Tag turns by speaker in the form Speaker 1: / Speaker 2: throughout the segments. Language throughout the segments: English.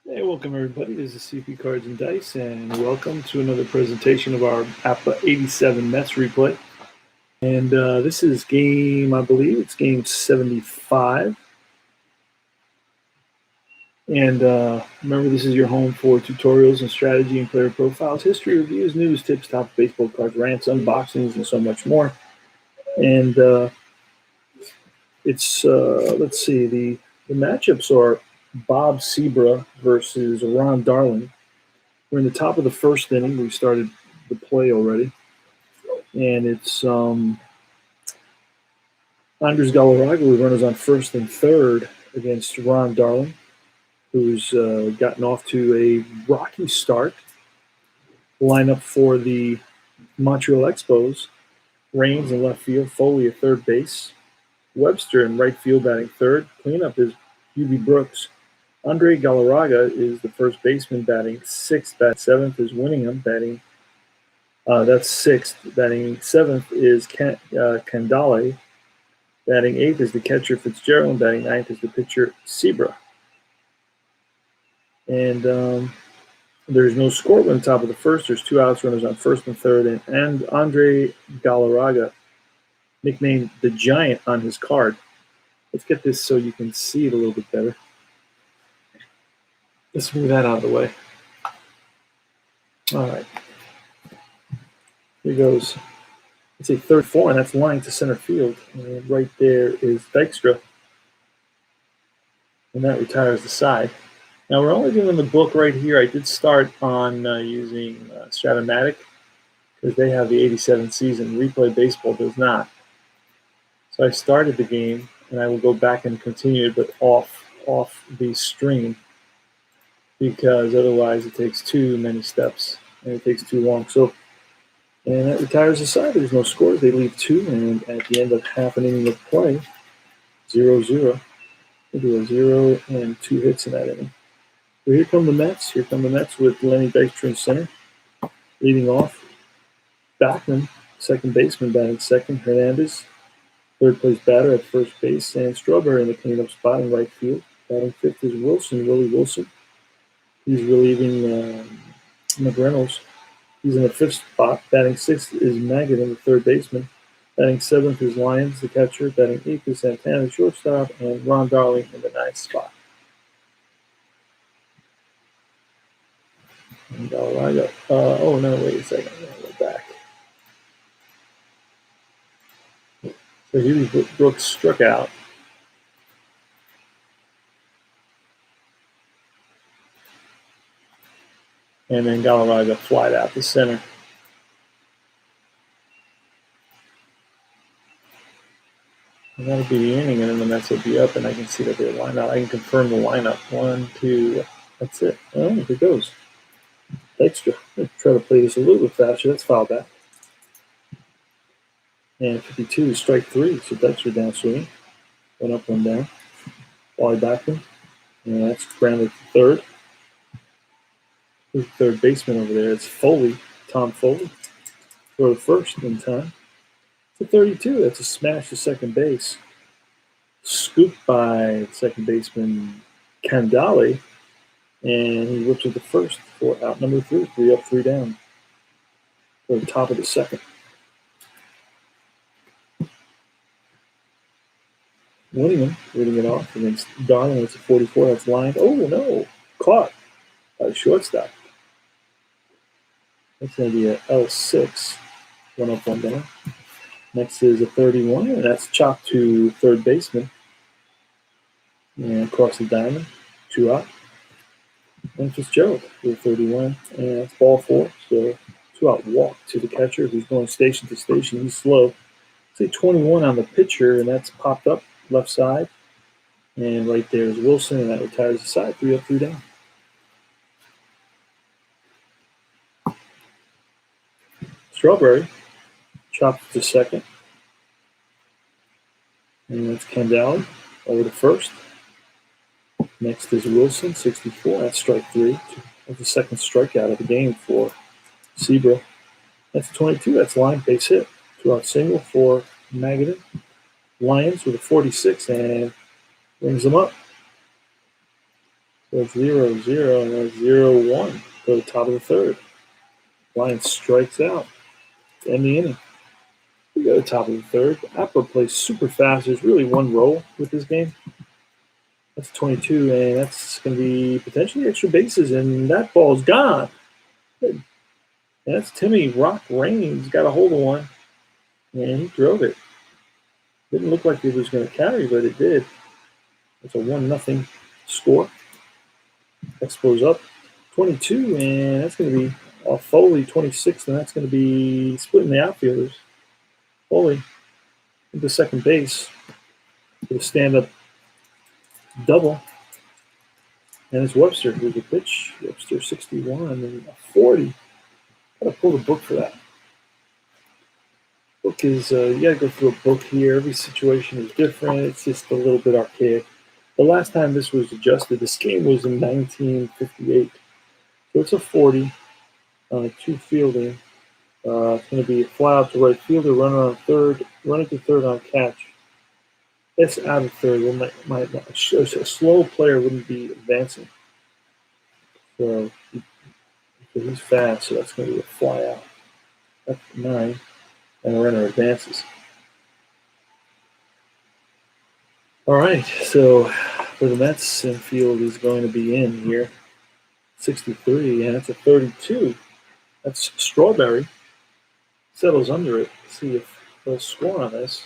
Speaker 1: Hey, welcome everybody. This is CP Cards and Dice, and welcome to another presentation of our APBA 87 Mets replay. And this is game, I believe it's game 75. And remember, this is your home for tutorials and strategy and player profiles, history reviews, news, tips, top baseball cards, rants, unboxings, and so much more. And let's see, the matchups are Bob Sebra versus Ron Darling. We're in the top of the first inning. We started the play already. And it's Andres Galarraga with runners on first and third against Ron Darling, who's gotten off to a rocky start. Lineup for the Montreal Expos: Raines in left field, Foley at third base, Webster in right field batting third. Cleanup is UB Brooks. Andre Galarraga is the first baseman batting sixth. Bat seventh is Winningham batting. That's sixth. Batting seventh is Candale. Batting eighth is the catcher Fitzgerald. Batting ninth is the pitcher Sebra. And there's no score on the top of the first. There's two outs, runners on first and third. And Andre Galarraga, nicknamed the Giant on his card. Let's get this so you can see it a little bit better. Let's move that out of the way. All right. Here goes. It's a third four, and that's line to center field. And right there is Dykstra. And that retires the side. Now, we're only doing the book right here. I did start on using Stratomatic because they have the 87 season. Replay Baseball does not. So I started the game, and I will go back and continue it, but off the stream, because otherwise it takes too many steps and it takes too long. So, and that retires the side. There's no scores. They leave two, and at the end of half an inning of play, 0-0. We'll do a 0 and 2 hits in that inning. So here come the Mets. Here come the Mets with Lenny Dykstra in center. Leading off, Backman, second baseman, batting second. Hernandez, third place batter at first base. And Strawberry in the cleanup spot in right field. Batting fifth is Willie Wilson. He's relieving McReynolds. He's in the fifth spot. Batting sixth is Magadan, the third baseman. Batting seventh is Lyons, the catcher. Batting eighth is Santana, the shortstop. And Ron Darling in the ninth spot. And Galarraga. Oh, no, wait a second. I'm going to go back. So Huey Brooks struck out. And then Galarraga flied out the center. And that'll be the inning, and then the Mets will be up, and I can see that they're lined out. I can confirm the lineup. 1, 2, that's it. Oh, here it goes. Extra. Let's try to play this a little bit faster. That's foul back. And 52 is strike three, so Dykstra down swinging. One up, one down. Wally Backman. And that's grounded to third. Who's the third baseman over there? It's Foley, Tom Foley. Throw to first in time. To 32, that's a smash to second base. Scooped by second baseman Candale. And he whips it to first for out number 3. 3 up, 3 down. For the top of the second. Winningham leading it off against Darling. It's a 44. That's lined. Oh, no. Caught by the shortstop. That's going to be an L6. 1 up, 1 down. Next is a 31, and that's chopped to third baseman. And across the diamond. 2 out. And Fitzgerald with 31. And that's ball 4. So 2 out walk to the catcher who's going station to station. He's slow. Say 21 on the pitcher, and that's popped up left side. And right there is Wilson, and that retires the side. 3 up, 3 down. Strawberry chopped to second. And that's Candale over to first. Next is Wilson, 64. That's strike 3. That's the second strikeout of the game for Sebra. That's 22. That's line base hit. 2 out single for Magadan. Lions with a 46 and brings them up. So 0-0, and then 0-1. Go to the top of the third. Lions strikes out to end the inning. We go to the top of the third. APBA plays super fast. There's really one roll with this game. That's 22, and that's going to be potentially extra bases, and that ball's gone. Good. And that's Timmy Rock Raines got a hold of one, and he drove it. Didn't look like it was going to carry, but it did. It's a 1-0 score. Expos up 22, and that's going to be Foley 26, and that's going to be splitting the outfielders. Foley into second base with a stand-up double. And it's Webster who's a pitch. Webster 61 and a 40. Gotta pull the book for that. Book is, you gotta go through a book here. Every situation is different. It's just a little bit archaic. The last time this was adjusted, this game was in 1958. So it's a 40 on a 2 fielding. It's going to be a fly out to right fielder, runner on third, running to third on catch. It's out of third. A slow player wouldn't be advancing. So he's fast, so that's going to be a fly out. That's 9, and the runner advances. All right, so for the Mets, infield is going to be in here. 63, and it's a 32. That's Strawberry. Settles under it. Let's see if they'll score on this.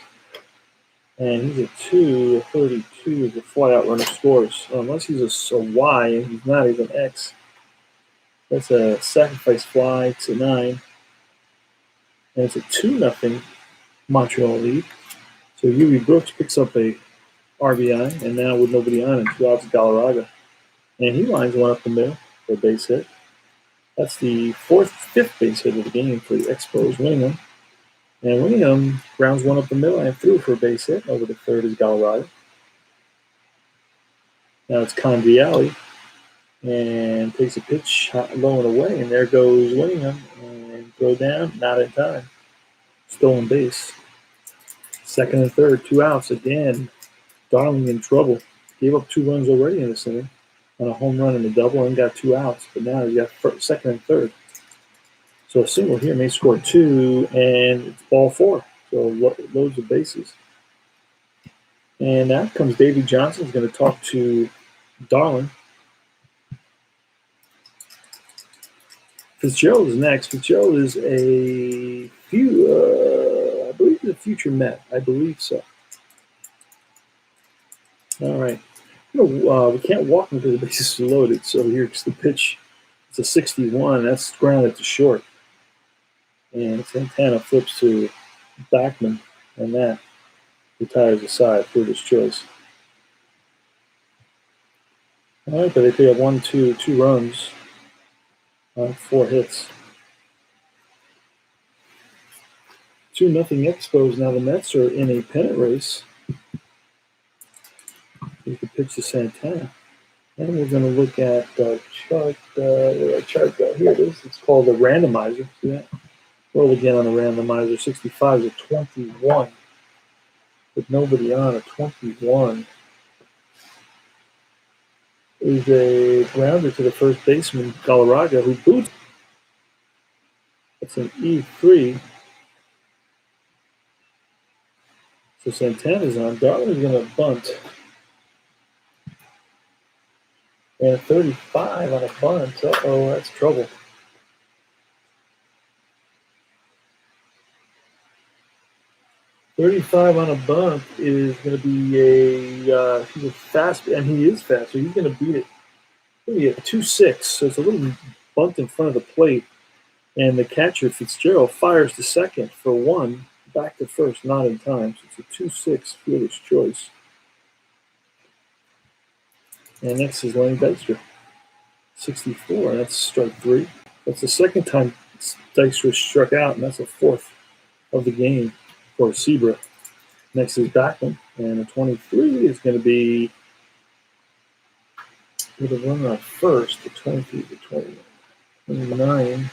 Speaker 1: And he's a 2, a 32 is a fly-out runner scores. Unless he's a Y, and he's not, he's an X. That's a sacrifice fly to 9. And it's a 2-0 Montreal lead. So Huey Brooks picks up a RBI, and now with nobody on and 2 outs, Galarraga. And he lines one up the middle for a base hit. That's the fifth base hit of the game for the Expos, Winningham. And Winningham grounds one up the middle and threw for a base hit. Over the third is Galarraga. Now it's Conviali. And takes a pitch low and away. And there goes Winningham. And throw down, not in time. Stolen base. Second and third, 2 outs. Again, Darling in trouble. Gave up 2 runs already in this inning on a home run and a double and got 2 outs. But now you got second and third. So a single here may score 2, and it's ball 4. So loads of bases. And out comes Davey Johnson. He's going to talk to Darling. Fitzgerald is next. Fitzgerald is I believe he's a future Met. I believe so. All right. We can't walk until the bases are loaded. So here's the pitch. It's a 61. That's grounded to short. And Santana flips to Backman, and that retires aside for his choice. All right, but they pick up 2 runs on 4 hits. 2-0 Expos. Now the Mets are in a pennant race. You can pitch to Santana. And we're going to look at the chart. Here it is. It's called the randomizer. See that? Roll again on the randomizer. 65 is a 21. With nobody on, a 21 is a grounder to the first baseman, Galarraga, who boots. That's an E3. So Santana's on. Darling's going to bunt. And 35 on a bunt. Uh-oh, that's trouble. $35 on a bunt is going to be he's a fast, and he is fast, so he's going to beat it. It's going to be a 2-6, so it's a little bunt in front of the plate. And the catcher, Fitzgerald, fires to second for 1, back to first, not in time. So it's a 2-6 fielder's choice. And next is Lenny Dykstra, 64, and that's strike 3. That's the second time Dykstra struck out, and that's the 4th of the game for Zebra. Next is Backman, and the 23 is going to be with a runner on first. The 23 to 29.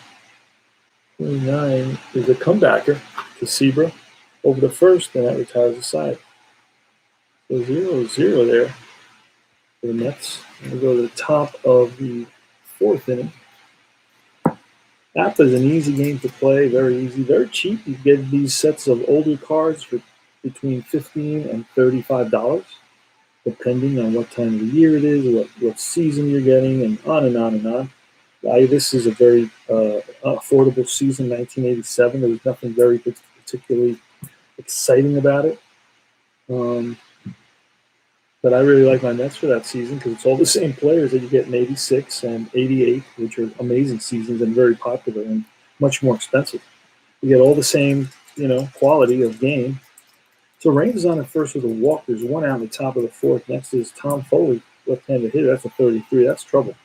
Speaker 1: 29 is a comebacker to Zebra over the first, and that retires aside. So 0-0 there for the Mets. We'll go to the top of the fourth inning. APBA is an easy game to play, very easy, very cheap. You get these sets of older cards for between $15 and $35, depending on what time of the year it is, what season you're getting, and on and on and on. This is a very affordable season, 1987. There was nothing very particularly exciting about it. But I really like my Mets for that season because it's all the same players that you get in 86 and 88, which are amazing seasons and very popular and much more expensive. You get all the same, quality of game. So Raines is on at first with a walk. There's one out in the top of the fourth. Next is Tom Foley, left-handed hitter. That's a 33. That's trouble.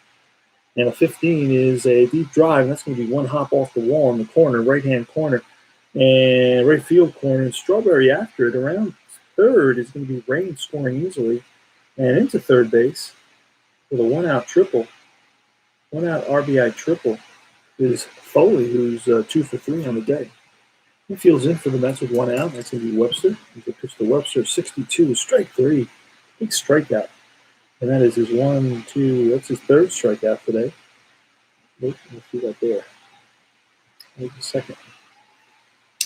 Speaker 1: And a 15 is a deep drive, and that's going to be one hop off the wall in the corner, right-hand corner, and right field corner. And Strawberry after it around third is going to be Raines scoring easily, and into third base with a one-out RBI triple is Foley, who's 2 for 3 on the day. He fields in for the Mets with one out. That's going to be Webster. He's a pitch to Webster, 62, strike 3, big strikeout. And that is his that's his third strikeout today. Let's see that there. Wait a second.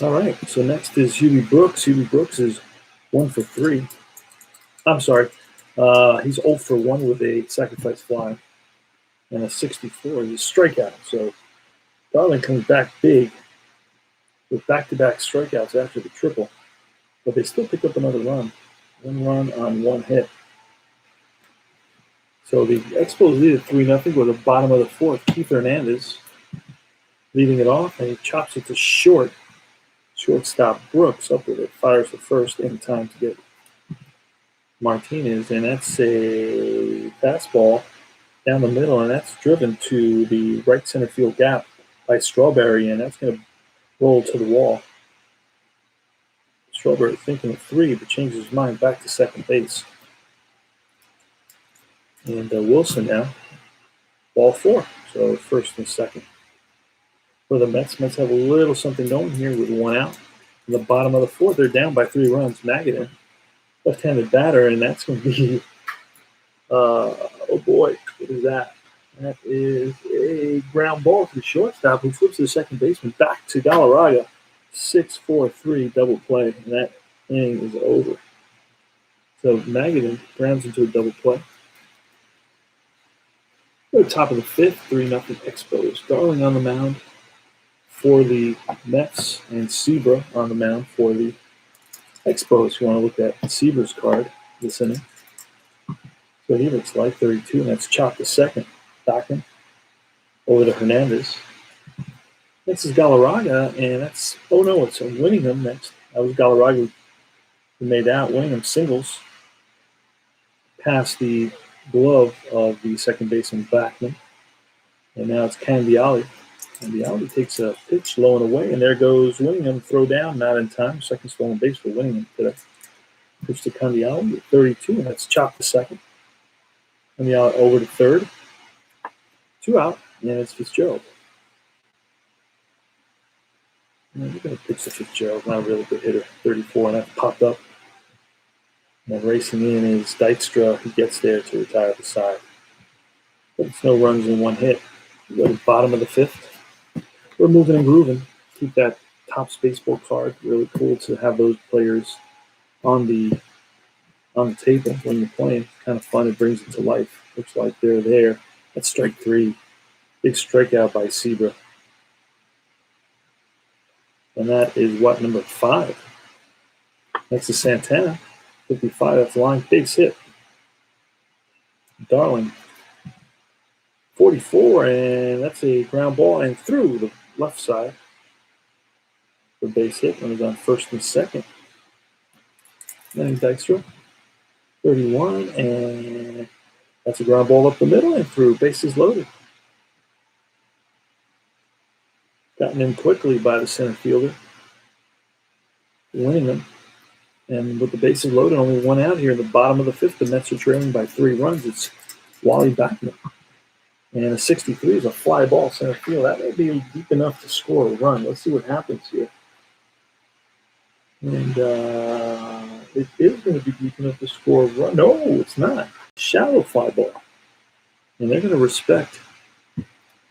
Speaker 1: All right, so next is Hubie Brooks. Hubie Brooks is 1 for 3. I'm sorry. He's 0 for 1 with a sacrifice fly. And a 64 is a strikeout. So Darling comes back big with back-to-back strikeouts after the triple. But they still pick up another run. 1 run on 1 hit. So the Expos lead at 3-0 with the bottom of the fourth. Keith Hernandez leading it off, and he chops it to shortstop Brooks up with it. Fires the first in time to get Martinez, and that's a fastball down the middle, and that's driven to the right center field gap by Strawberry, and that's going to roll to the wall. Strawberry thinking of 3, but changes his mind back to second base. And Wilson now, ball 4, so first and second. For the Mets have a little something going here with 1 out. In the bottom of the fourth, they're down by 3 runs. Magadan, left-handed batter, and that's going to be, oh boy, what is that? That is a ground ball to the shortstop who flips to the second baseman back to Galarraga. 6-4-3 double play, and that inning is over. So Magadan grounds into a double play. At the top of the fifth, 3-0 Expos. Darling on the mound for the Mets, and Sebra on the mound for the Expos. You want to look at Sebra's card this inning. So he looks like 32, and that's chopped to second. Docking over to Hernandez. Next is Galarraga, and that's, it's Winningham next. That was Galarraga who made out. Winningham singles past the glove of the second baseman Backman. And now it's Candiali. Candiali takes a pitch low and away, and there goes Winningham. Throw down, not in time. Second stolen base for Winningham today. Pitch to Candiali at 32, and that's chopped to second. Candiali over to third. 2 out, and it's Fitzgerald. And we're going to pitch to Fitzgerald. Not a really good hitter. 34, and that popped up. And then racing in is Dykstra. He gets there to retire the side. But it's no runs in 1 hit. We go to the bottom of the fifth. We're moving and grooving. Keep that Topps baseball card. Really cool to have those players on the table when you're playing. It's kind of fun. It brings it to life. Looks like they're there. That's strike 3. Big strikeout by Sebra. And that is number 5. Next is Santana. 55, that's the line. Base hit. Darling. 44, and that's a ground ball and through the left side. The base hit when he's on first and second. Then Dykstra. 31, and that's a ground ball up the middle and through. Bases loaded. Gotten in quickly by the center fielder. Winningham. And with the bases loaded, only 1 out here in the bottom of the fifth. The Mets are trailing by 3 runs. It's Wally Backman. And a 63 is a fly ball center field. That may be deep enough to score a run. Let's see what happens here. And it is going to be deep enough to score a run. No, it's not. shallow fly ball. And they're going to respect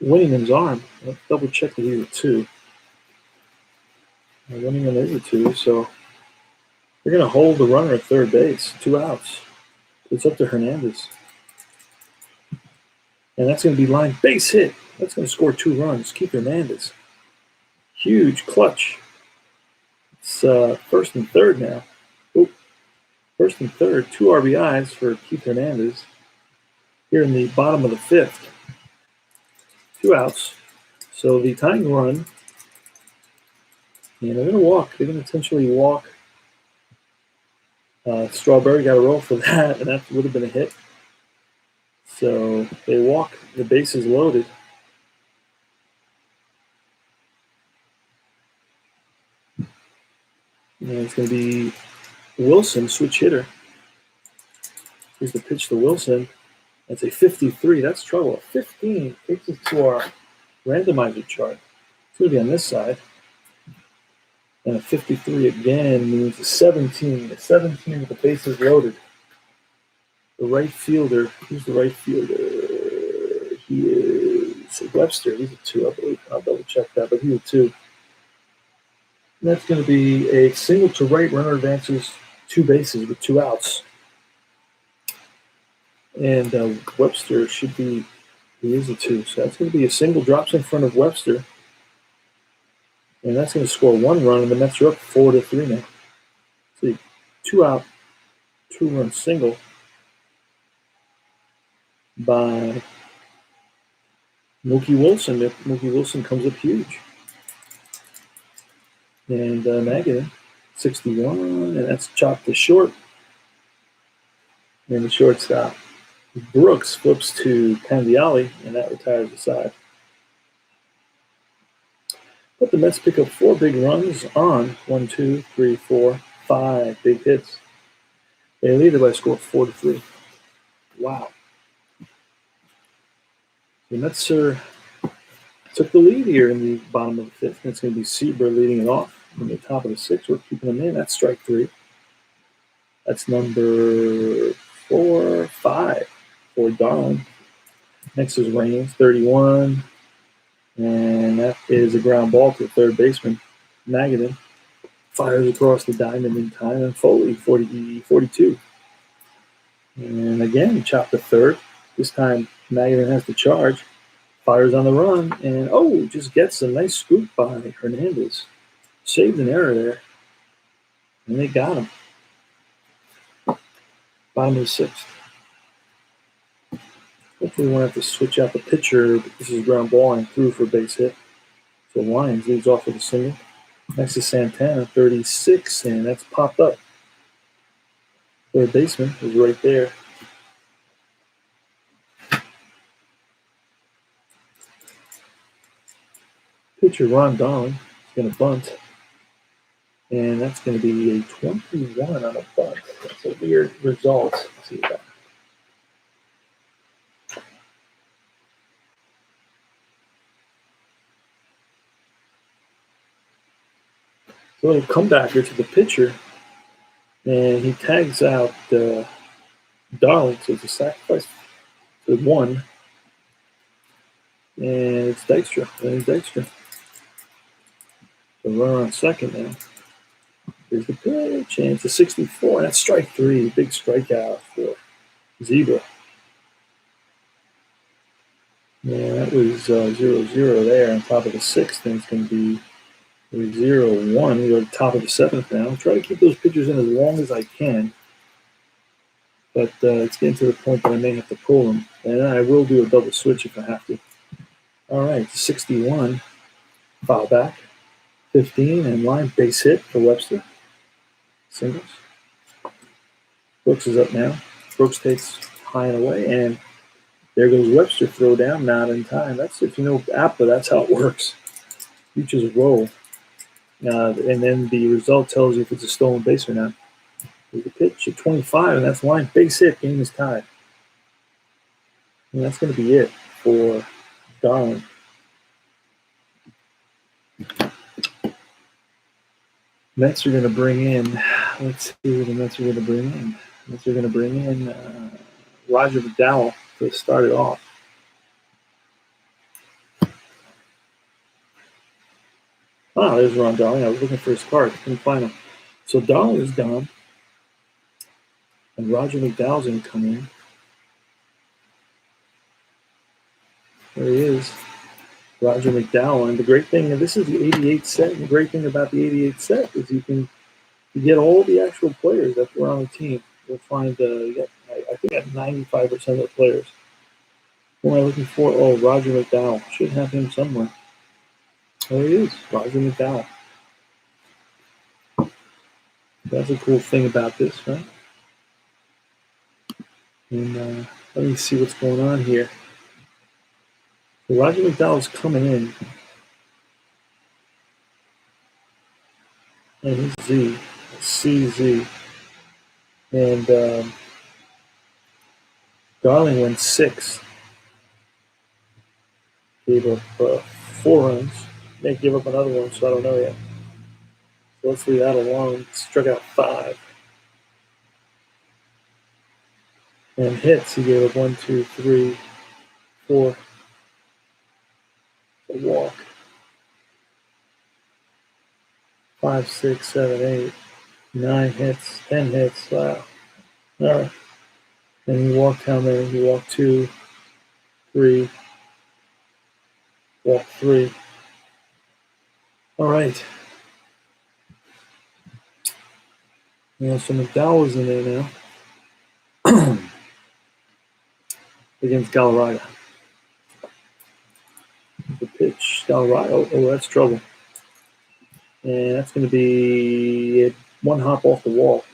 Speaker 1: Winningham's arm. Let's double check that he's a 2. Winningham is a 2, so they're going to hold the runner at third base, 2 outs. It's up to Hernandez. And that's going to be line base hit. That's going to score 2 runs. Keith Hernandez. Huge clutch. It's first and third now. Oop. First and third, 2 RBIs for Keith Hernandez. Here in the bottom of the 5th. 2 outs. So the tying run, and they're going to walk. They're going to intentionally walk. Strawberry got a roll for that, and that would have been a hit. So they walk. The base is loaded. And it's going to be Wilson, switch hitter. Here's the pitch to Wilson. That's a 53. That's trouble. A 15 takes us to our randomizer chart. It's going to be on this side. And a 53 again means a 17. A 17 with the bases loaded. The right fielder. Who's the right fielder? He is Webster. He's a 2, I believe. I'll double check that, but he's a 2. And that's going to be a single to right. Runner advances 2 bases with 2 outs. And Webster should be, he is a 2. So that's going to be a single, drops in front of Webster. And that's going to score 1 run, and the Mets are up 4-3 now. See, 2 out, 2 run single by Mookie Wilson. Mookie Wilson comes up huge. And Magadan, 61, and that's chopped to short. And the shortstop, Brooks, flips to Candiali, and that retires the side. But the Mets pick up 4 big runs on 1, 2, 3, 4, 5 big hits. They lead it by a score of 4-3. Wow. The Mets took the lead here in the bottom of the 5th. And it's going to be Seaber leading it off from the top of the 6th. We're keeping them in. That's strike 3. That's number 5 for Darling. Next is Raines, 31. And that is a ground ball to the third baseman. Magadan fires across the diamond in time. And Foley, 42. And again, chop the third. This time, Magadan has to charge. Fires on the run. And, just gets a nice scoop by Hernandez. Saved an error there. And they got him. Bottom of the 6th. Hopefully we won't have to switch out the pitcher. This is ground ball and through for base hit. So Lyons leads off with a single. Next is Santana, 36, and that's popped up. Third baseman is right there. Pitcher Ron Darling is going to bunt. And that's going to be a 21 on a bunt. That's a weird result. Let's see that. So he'll come back here to the pitcher, and he tags out Darling, so it's a sacrifice to 1. And it's Dykstra. There's Dykstra. So runner on second now. Here's the pitch, and it's a 64, and that's strike 3. Big strikeout for Zebra. Yeah, that was 0-0 there on top of the 6th, and it's going to be 0-1. We go to the top of the 7th now. I'll try to keep those pitchers in as long as I can, but it's getting to the point that I may have to pull them, and I will do a double switch if I have to. All right, 61, foul back, 15, and line base hit for Webster. Singles. Brooks is up now. Brooks takes high and away, and there goes Webster. Throw down, not in time. That's, if you know APBA, that's how it works. You just roll. And then the result tells you if it's a stolen base or not. There's the pitch at 25, and that's line base hit. Game is tied. And that's going to be it for Darling. Mets are going to bring in, let's see who the Mets are going to bring in. Mets are going to bring in Roger McDowell to start it off. Ah, there's Ron Darling. I was looking for his card. Couldn't find him. So Darling is gone. And Roger McDowell's going to come in. There he is. Roger McDowell. And the great thing, and this is the 88 set. And the great thing about the 88 set is you get all the actual players that were on the team. You'll find, I think, at 95% of the players. Who am I looking for? Oh, Roger McDowell. Should have him somewhere. There he is, Roger McDowell. That's a cool thing about this, right? And let me see what's going on here. So Roger McDowell's coming in. And he's Z, CZ. And Darling went 6. Gave up 4 runs. May give up another one, so I don't know yet. So let's leave that alone. Struck out 5. And hits, he gave up 1, 2, 3, 4. A walk. 5, 6, 7, 8, 9 hits, 10 hits. Wow. All right. And he walked how many? He walked 2, 3, walked 3. All right. Yeah, so McDowell is in there now against Galarraga. The pitch, Galarraga. Oh, that's trouble. And that's going to be 1 hop off the wall.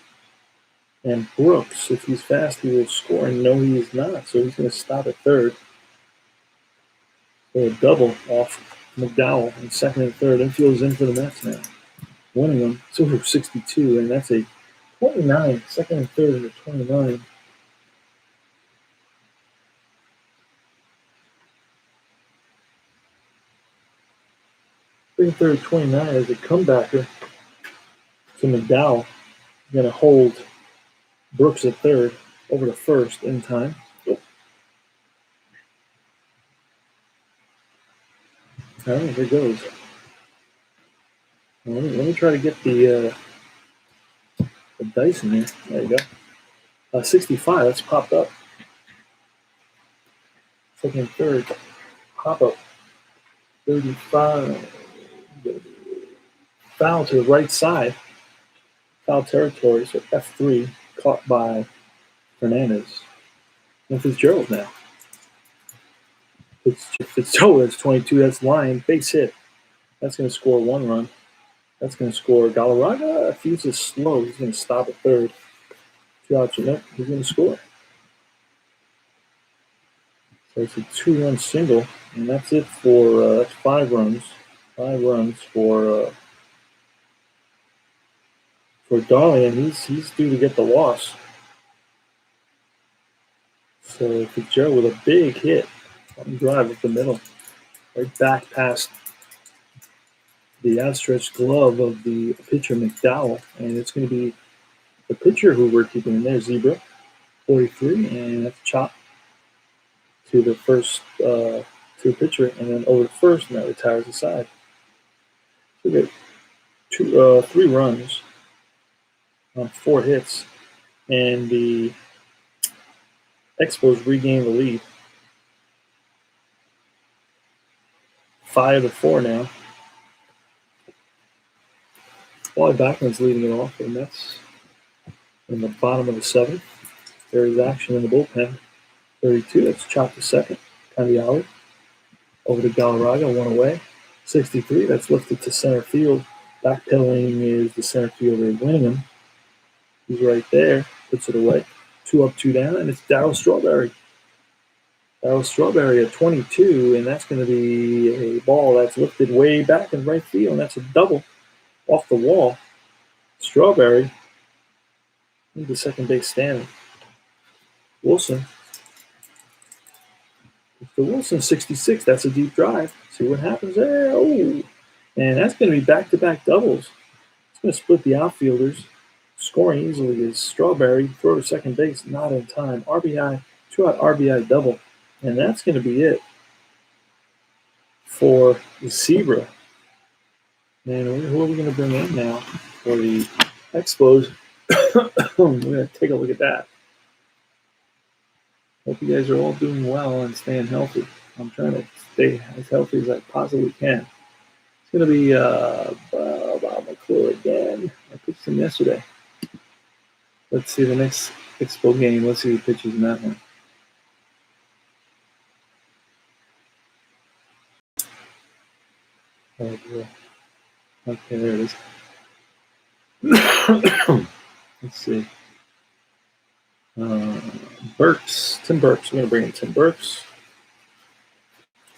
Speaker 1: And Brooks, if he's fast, he will score. And no, he is not. So he's going to stop at third. So a double off McDowell in second and third. Infield's in for the Mets now. Winning them. So 62, and that's a 29. Second and third and a 29. Second and third, 29 as a comebacker to McDowell. Going to hold Brooks at third over to first in time. All right, here goes. Let me try to get the dice in there. There you go. 65, that's popped up. Second and third, pop up. 35. Foul to the right side. Foul territory, so F3 caught by Hernandez. And Fitzgerald now. Fitzgerald, that's 22, that's line, base hit. That's going to score 1 run. That's going to score. Galarraga, if he's just slow, he's going to stop at third. 2 outs, nope, he's going to score. So it's a 2-run single, and that's it for, that's 5 runs. 5 runs for Darling, and he's due to get the loss. So Fitzgerald with a big hit on drive up the middle, right back past the outstretched glove of the pitcher McDowell, and it's going to be the pitcher who we're keeping in there, Zebra, 43, and that's chop to the first to the pitcher, and then over to first, and that retires the side. So we get 3 runs on 4 hits, and the Expos regain the lead. 5-4 now. Wally Backman's leading it off for the Mets in the bottom of the 7th. There is action in the bullpen. 32, that's chopped to second. Candiali over to Galarraga, 1 away. 63, that's lifted to center field. Backpedaling is the center fielder Winningham. He's right there, puts it away. 2 up, 2 down, and it's Darryl Strawberry. Darryl Strawberry at 22, and that's going to be a ball that's lifted way back in right field, and that's a double off the wall. Strawberry into second base standing. Wilson. For Wilson, 66, that's a deep drive. See what happens there. Oh, and that's going to be back-to-back doubles. It's going to split the outfielders. Scoring easily is Strawberry. Throw to second base, not in time. RBI 2-out RBI double. And that's going to be it for the Zebra. And who are we going to bring in now for the Expos? We're going to take a look at that. Hope you guys are all doing well and staying healthy. I'm trying to stay as healthy as I possibly can. It's going to be Bob McClure again. I pitched him yesterday. Let's see the next Expo game. Let's see who pitches in that one. Oh, boy. Okay, there it is. Let's see. Burks. Tim Burks. We're going to bring in Tim Burks.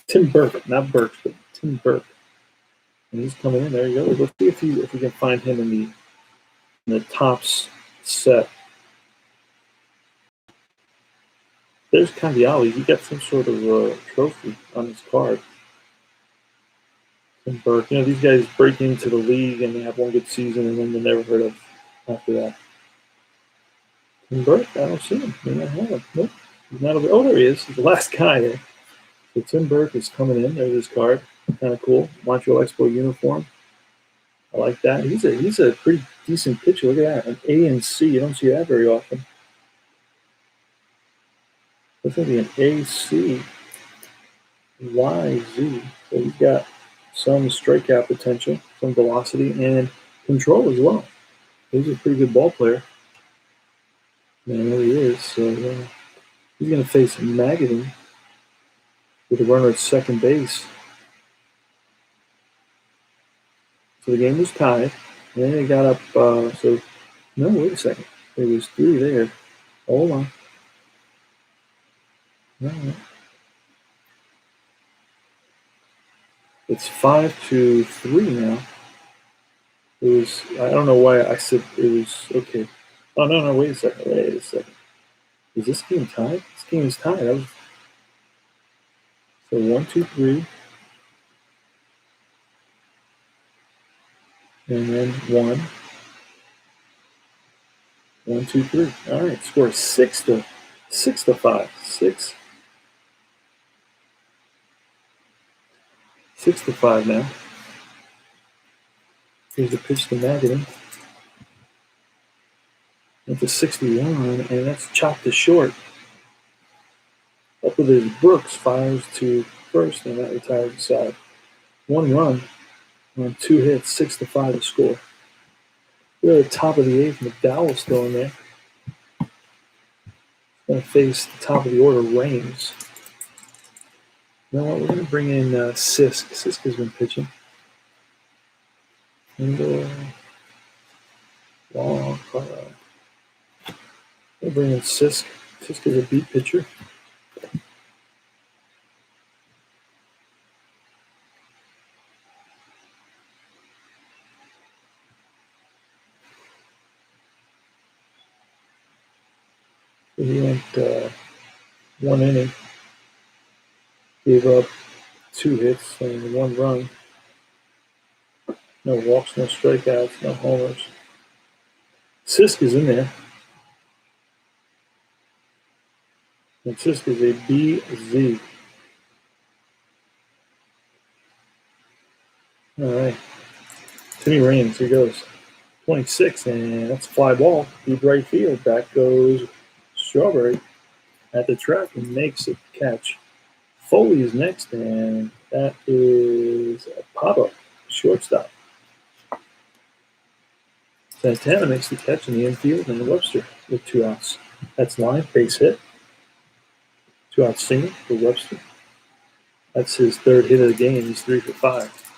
Speaker 1: Tim Burke, not Burks, but Tim Burke. And he's coming in. There you go. Let's see if we can find him in the Topps set. There's Candiali. He got some sort of trophy on his card. Tim Burke. You know, these guys break into the league and they have one good season and then they're never heard of after that. Tim Burke, I don't see him. Maybe I have him. Nope. He's not over. Oh, there he is. He's the last guy there. So Tim Burke is coming in. There's his card. Kind of cool. Montreal Expo uniform. I like that. He's a pretty decent pitcher. Look at that. An A and C. You don't see that very often. That's going to be an AC YZ. So he's got some strikeout potential, some velocity, and control as well. He's a pretty good ball player. Man, there he is. So he's going to face Magadan with a runner at second base. So the game was tied. And then they got up. So, no, wait a second. There was 3 there. Hold on. All right. It's 5-3 now. It was. I don't know why I said it was okay. Oh no! Wait a second. Is this game tied? This game is tied. So 1, 2, 3, and then 1, 1, 2, 3. All right. Score 6-5. 6-5 now. Here's the pitch to Magadan. Into 61, and that's chopped to short. Up with his Brooks, fires to first, and that retires the side. 1 run on 2 hits, 6-5 to score. We're at the top of the 8th. McDowell's still in there. Going to face the top of the order, Raines. You know what? We're going to bring in Sisk. Sisk has been pitching. And long. We'll bring in Sisk. Sisk is a beat pitcher. He went 1 inning. Gave up 2 hits and 1 run. No walks, no strikeouts, no homers. Sisk is in there. And Sisk is a BZ. All right. Timmy Raines, here goes. 26, and that's a fly ball. Deep right field. Back goes Strawberry at the track and makes a catch. Foley is next, and that is APBA, shortstop. Santana makes the catch in the infield, and Webster with 2 outs. That's line, base hit. 2 out single for Webster. That's his 3rd hit of the game. He's 3 for 5.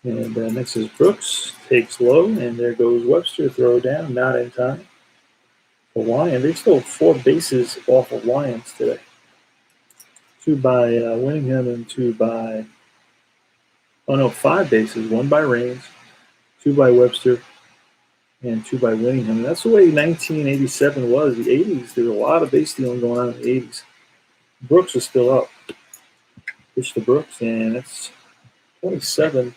Speaker 1: And next is Brooks, takes low, and there goes Webster. Throw down, not in time. The Lions, they stole 4 bases off of Lions today. 2 by Winningham and 2 by, 5 bases. 1 by Raines, 2 by Webster, and 2 by Winningham. And that's the way 1987 was. The 80s, there was a lot of base stealing going on in the 80s. Brooks is still up. Pitch to Brooks, and that's 27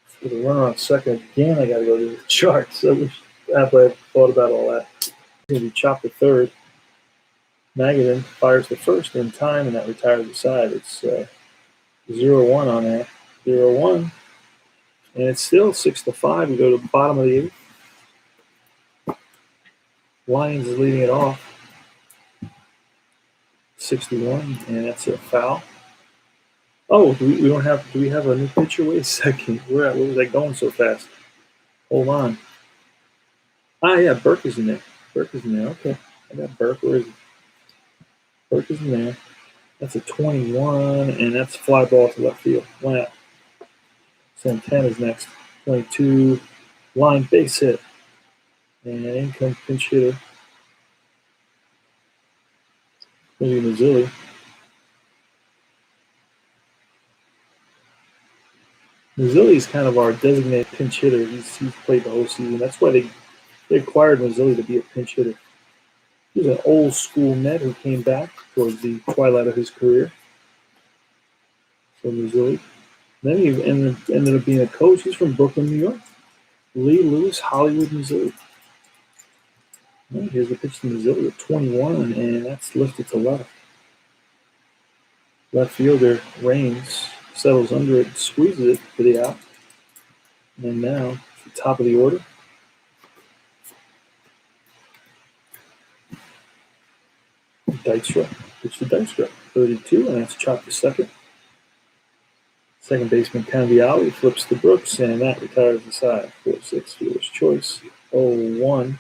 Speaker 1: for the runner on second. Again, I got to go to the chart. So I thought about all that. He's going to be chopped to third. Magadan fires the first in time, and that retires the side. It's 0-1 on that. 0-1. And it's still 6-5. We go to the bottom of the eighth. Lions is leading it off. 61, and that's a foul. Oh, do we have a new pitcher? Wait a second. Where was that going so fast? Hold on. Ah, yeah, Burke is in there. Burke is in there. Okay. I got Burke. Where is he? Burke is in there. That's a 21, and that's a fly ball to left field. One out. Santana's next. 22. Line base hit. And in comes pinch hitter. Maybe Mazzilli. Mazzilli is kind of our designated pinch hitter. He's played the whole season. That's why they acquired Mazzilli to be a pinch hitter. He's an old school Met who came back towards the twilight of his career. So Mazzilli. Then he ended up being a coach. He's from Brooklyn, New York. Lee Lewis, Hollywood, Mazzilli. Well, here's the pitch to Mazzilli at 21, and that's lifted to left. Left fielder Raines settles under it, squeezes it for the out. And now, the top of the order. Dykstra. Pitch to Dykstra. 32, and that's chopped to second. Second baseman Canviali flips to Brooks, and that retires the side. 4-6, fielder's choice. 0-1.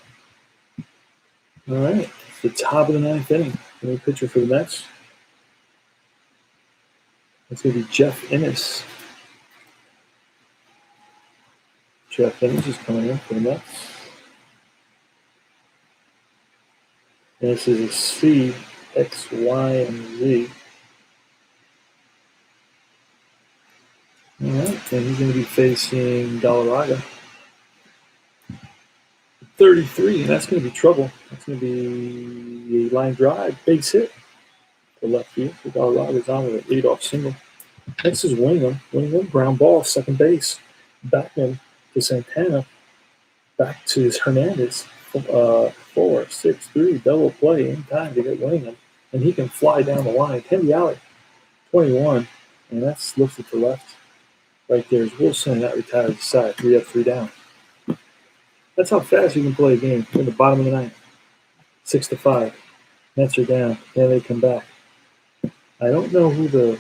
Speaker 1: All right, the top of the ninth inning. New pitcher for the Mets. It's going to be Jeff Innes. Jeff Innes is coming in for the Mets. And this is a C, X, Y, and Z. All right, and he's going to be facing Galarraga. 33, and that's going to be trouble. That's going to be a line drive, base hit to left field. Galarraga's on with an leadoff single. Next is Wingham. Wingham, ground ball, second base. Backman to Santana. Back to Hernandez. 4-6-3, double play in time to get Wingham. And he can fly down the line. Canviali, 21, and that's lifted to left. Right there is Wilson, and that retires the side. 3 up, 3 down. That's how fast you can play a game. We're in the bottom of the ninth. 6-5. Mets are down. And they come back. I don't know who the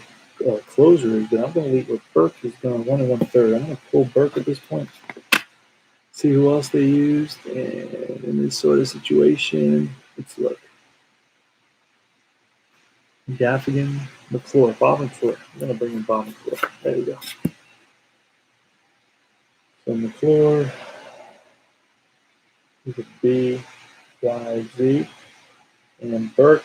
Speaker 1: closer is, but I'm going to lead with Burke. He's gone 1 1/3. I'm going to pull Burke at this point. See who else they used. And in this sort of situation, let's look. Gaffigan, McClure, Bob McClure. I'm going to bring in Bob McClure. There you go. So McClure. With a B, Y, Z, and Burke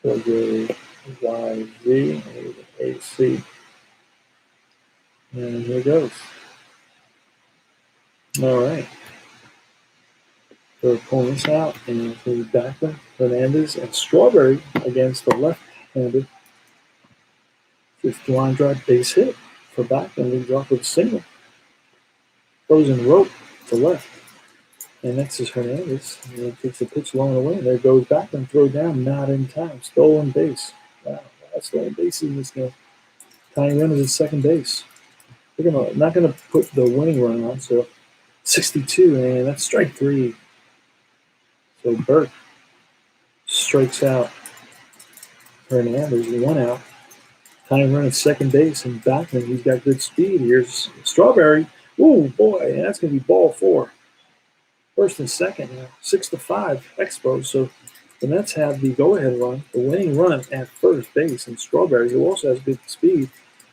Speaker 1: was a Y, Z, and A, C. And here goes. All right. They're pulling this out, and it's going to be Backman, Hernandez, and Strawberry against the left-handed. Fifth line drive base hit for Backman. Leads off with a single. Frozen rope to left. And next is Hernandez. And he takes the pitch long and away. And there goes back and throw down, not in time. Stolen base. Wow, stolen bases in this game. Tying run is at second base. They're not gonna put the winning run on. So 62, and that's strike 3. So Burke strikes out Hernandez. 1 out. Tying run at second base, and Backman, he's got good speed. Here's Strawberry. Ooh, boy, and that's gonna be ball 4. First and second, 6-5 Expos. So the Mets have the go-ahead run, the winning run at first base, and Strawberry, who also has good speed.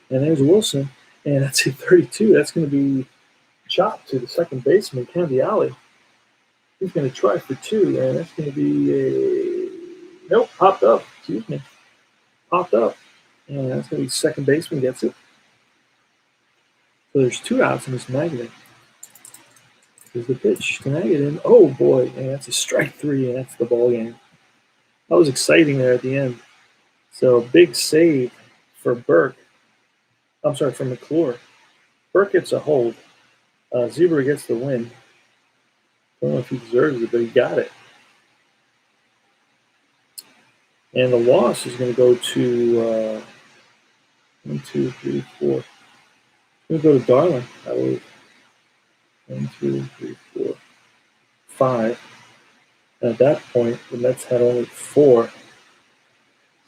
Speaker 1: And there's Wilson, and that's a 32. That's going to be chopped to the second baseman, Canviali. He's going to try for 2, and that's going to be a nope, popped up. Excuse me, popped up, and that's going to be second baseman gets it. So there's 2 outs in this magnet. Here's the pitch to Magadan. Oh boy, and that's a strike 3, and that's the ball game. That was exciting there at the end. So big save for Burke. I'm sorry, for McClure. Burke gets a hold. Zebra gets the win. Don't know if he deserves it, but he got it. And the loss is going to go to 1, 2, 3, 4. It's going to go to Darling, I believe. 1, 2, 3, 4, 5. And at that point, the Mets had only 4.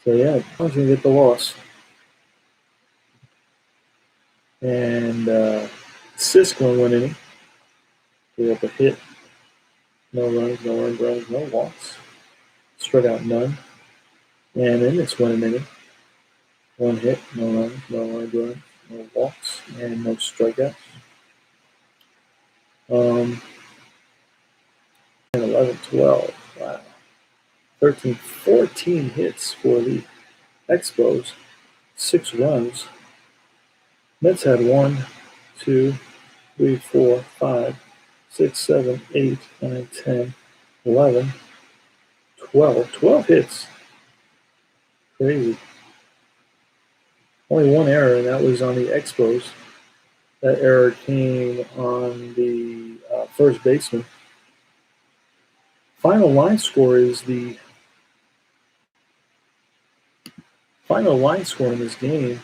Speaker 1: So yeah, Darling's going to get the loss. And Sisk won 1 inning. Gave up a hit. No runs, no earned runs, no walks. Struck out none. And in this 1 inning, 1 hit, no runs, no earned runs, no walks, and no strikeouts. 11, 12, wow. 13, 14 hits for the Expos, 6 runs. Mets had 1, 2, 3, 4, 5, 6, 7, 8, 9, 10, 11, 12. 12 hits. Crazy. Only 1 error, and that was on the Expos. That error came on the first baseman. Final line score in this game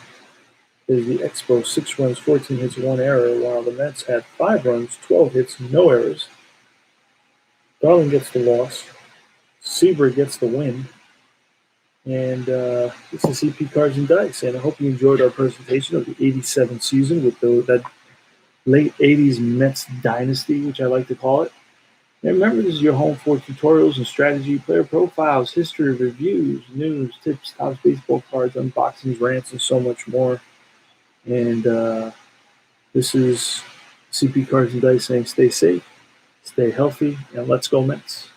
Speaker 1: is the Expos 6 runs, 14 hits, 1 error, while the Mets had 5 runs, 12 hits, no errors. Darling gets the loss. Seaver gets the win. And this is CP Cards and Dice, and I hope you enjoyed our presentation of the 87 season with that late 80s Mets dynasty, which I like to call it. And remember, this is your home for tutorials and strategy, player profiles, history, reviews, news, tips, tops, baseball cards, unboxings, rants, and so much more. And this is CP Cards and Dice saying stay safe, stay healthy, and let's go Mets.